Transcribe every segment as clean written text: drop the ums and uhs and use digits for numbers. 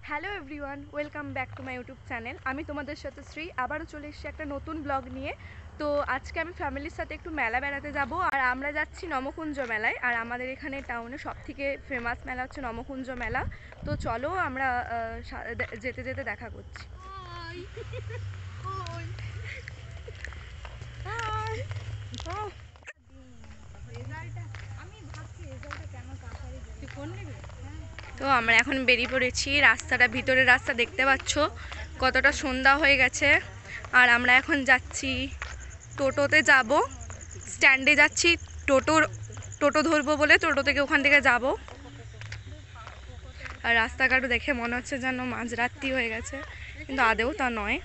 Hello everyone, welcome back to my YouTube channel. আমি তোমাদের সাথে শ্রী আবারও চলে এসেছি একটা নতুন ব্লগ নিয়ে। তো আজকে আমি ফ্যামিলির সাথে একটু মেলা বেড়াতে যাব, আর আমরা যাচ্ছি নমকুঞ্জ মেলায়। আর আমাদের এখানে টাউনে সবথেকে ফেমাস মেলা হচ্ছে নমকুঞ্জ মেলা। তো চলো আমরা যেতে যেতে দেখা করছি। তো আমরা এখন বেরিয়ে পড়েছি। রাস্তাটা, ভিতরের রাস্তা দেখতে পাচ্ছ কতটা সন্ধ্যা হয়ে গেছে। আর আমরা এখন যাচ্ছি, টোটোতে যাব, স্ট্যান্ডে যাচ্ছি। টোটো ধরবো বলে টোটো থেকে ওখান থেকে যাব। আর রাস্তাঘাটও দেখে মনে হচ্ছে যেন মাঝরাত্রি হয়ে গেছে, কিন্তু আদেও তা নয়।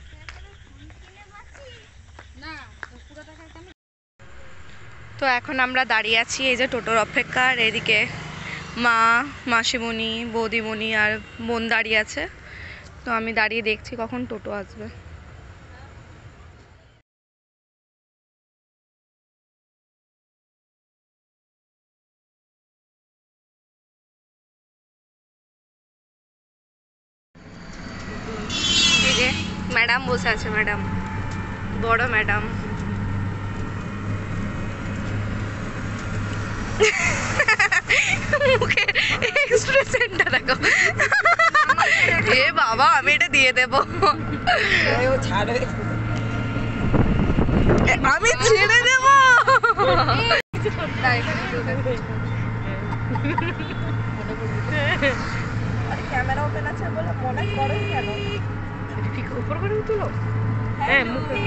তো এখন আমরা দাঁড়িয়ে আছি এই যে টোটোর অপেক্ষা। আর এদিকে মা, মাসিমণি, বৌদিমণি আর বোন দাঁড়িয়ে আছে। তো আমি দাঁড়িয়ে দেখছি কখন টোটো আসবে। এই যে ম্যাডাম বসে আছে, ম্যাডাম, বড় ম্যাডাম। মুখের এক্সপ্রেশনটা দেখো। এ বাবা, আমি এটা দিয়ে দেবো। আমি ছেড়ে দেব। ক্যামেরা ওপেন আছে বলে মনে করো কেন? ঠিক উপর করে তুলো। হ্যাঁ, মুখে।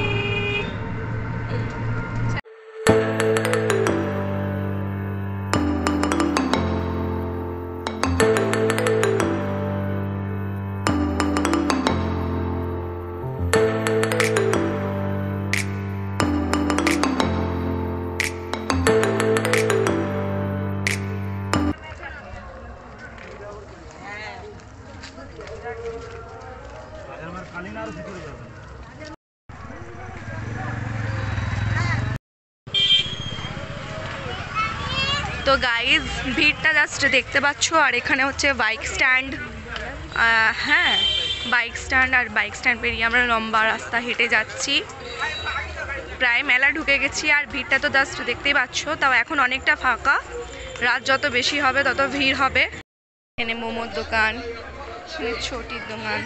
তো গাইজ, ভিড়টা জাস্ট দেখতে পাচ্ছ। আর এখানে হচ্ছে বাইক স্ট্যান্ড। হ্যাঁ, বাইক স্ট্যান্ড। আর বাইক স্ট্যান্ড পেরিয়ে আমরা লম্বা রাস্তা হেঁটে যাচ্ছি, প্রায় মেলা ঢুকে গেছি। আর ভিড়টা তো জাস্ট দেখতেই পাচ্ছ। তাও এখন অনেকটা ফাঁকা। রাত যত বেশি হবে তত ভিড় হবে। এখানে মোমোর দোকান, ছোটির দোকান।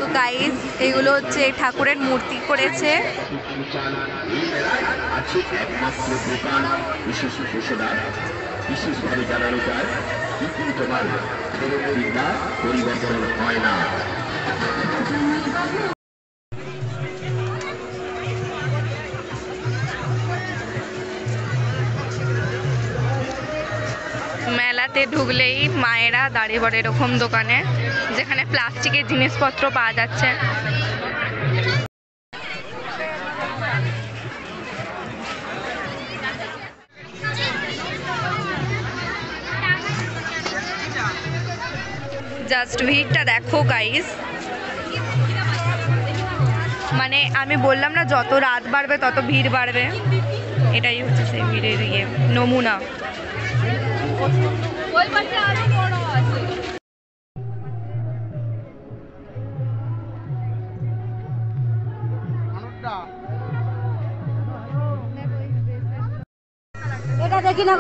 তো গাইজ, এগুলো হচ্ছে ঠাকুরের মূর্তি করেছে। বিশেষভাবে জানানো যায়, তোমার পরিবর্তন হয় না। মেলাতে ঢুকলেই মায়েরা দাঁড়িয়ে পড়ে এরকম দোকানে, যেখানে প্লাস্টিকের জিনিসপত্র পাওয়া যাচ্ছে। জাস্ট ভিড়টা দেখো গাইস, মানে আমি বললাম না যত রাত বাড়বে তত ভিড় বাড়বে, এটাই হচ্ছে সেই ভিড়ের নমুনা। এটা দেখি না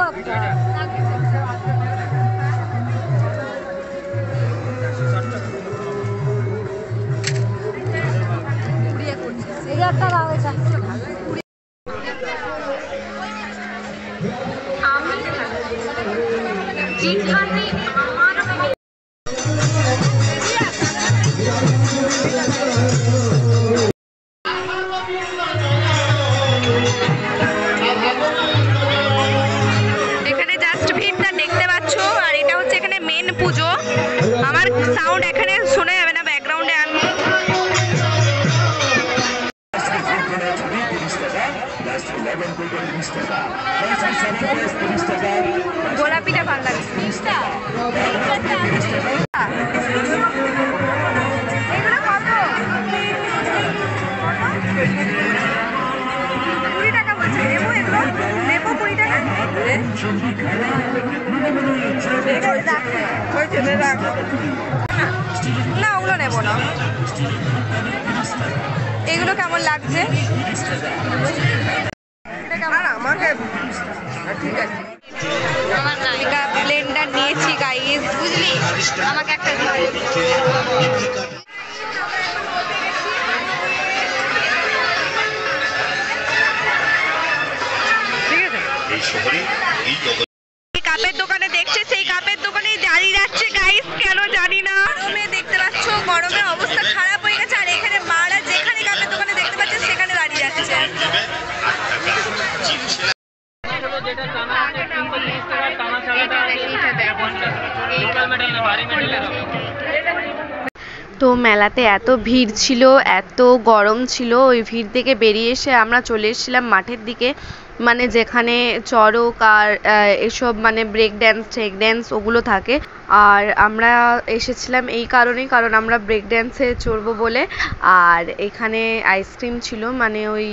এখানে জাস্ট ভিড়টা দেখতে পাচ্ছ, আর এটা হচ্ছে এখানে মেন পুজো। আমার সাউন্ড এখানে শোনা যাবে না ব্যাকগ্রাউন্ডে। আমি গোলাপিটা ভালো লাগছে। এগুলো কত? 20 টাকা বলছে। নেবো এগুলো? নেবো 20 টাকা? না ওগুলো নেবো না। এগুলো কেমন লাগছে? আমাকে ঠিক আছে, এটা ব্লেন্ডার নিয়েছি গাইস, বুঝলি? আমাকে একটা কাপের দোকানে দেখছে, সেই কাপের দোকানেই দাঁড়িয়ে যাচ্ছে গাইস, কেন জানি না। গরমে দেখতে পাচ্ছ, গরমের অবস্থা খারাপ হয়ে গেছে, আর এখানে মারা যেখানে কাপের দোকানে দেখতে পাচ্ছে সেখানে দাঁড়িয়ে যাচ্ছে। তো মেলাতে এত ভিড় ছিল, এত গরম ছিল, ওই ভিড় থেকে বেরিয়ে এসে আমরা চলে এসেছিলাম মাঠের দিকে, মানে যেখানে চড়ক আর এসব মানে ব্রেক ড্যান্স টেক ড্যান্স ওগুলো থাকে। আর আমরা এসেছিলাম এই কারণেই, কারণ আমরা ব্রেক ড্যান্সে চড়বো বলে। আর এখানে আইসক্রিম ছিল, মানে ওই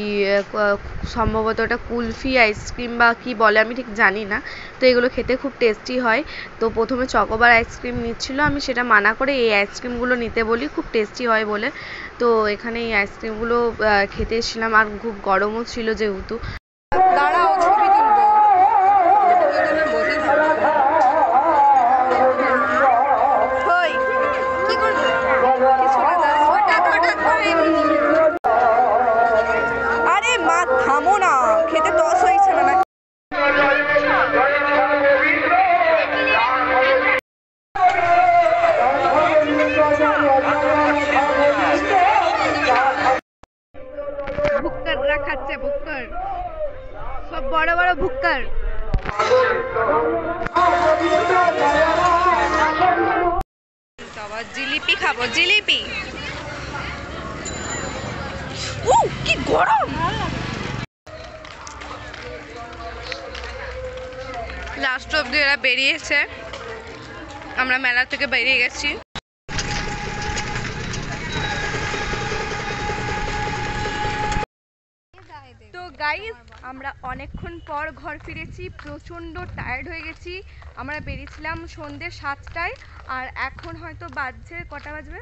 সম্ভবত ওটা কুলফি আইসক্রিম বা কি বলে আমি ঠিক জানি না। তো এগুলো খেতে খুব টেস্টি হয়। তো প্রথমে চকোবার আইসক্রিম নিচ্ছিল, আমি সেটা মানা করে এই আইসক্রিমগুলো নিতে বলি, খুব টেস্টি হয় বলে। তো এখানে এই আইসক্রিমগুলো খেতে এসেছিলাম, আর খুব গরমও ছিল যেহেতু। দাঁড়াও ছবি তুলবো। আরে মা থামো না, খেতে টস হয়েছে না। ভুক্কাররা খাচ্ছে, ভুক্কার সব বড় বড় ভুক্কার। জিলিপি খাবো, জিলিপি। কি গরম! লাস্ট অব্দি এরা বেরিয়েছে, আমরা মেলা থেকে বেরিয়ে গেছি। তো গাইস, আমরা অনেকক্ষণ পর ঘর ফিরেছি, প্রচণ্ড টায়ার্ড হয়ে গেছি। আমরা বেরিয়েছিলাম সন্ধ্যে 7টায়, আর এখন হয়তো বাজছে কটা বাজবে?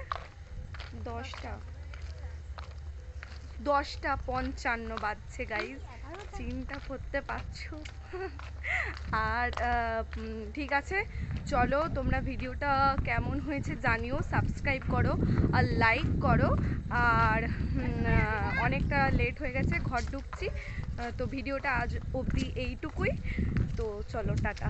10:55 বাজছে গাইস, চিন্তা করতে পারছো। আর ঠিক আছে, চলো তোমরা ভিডিওটা কেমন হয়েছে জানিও, সাবস্ক্রাইব করো আর লাইক করো। আর অনেকটা লেট হয়ে গেছে, ঘর ঢুকছি। তো ভিডিওটা আজ অবধি এইটুকুই। তো চলো, টাটা।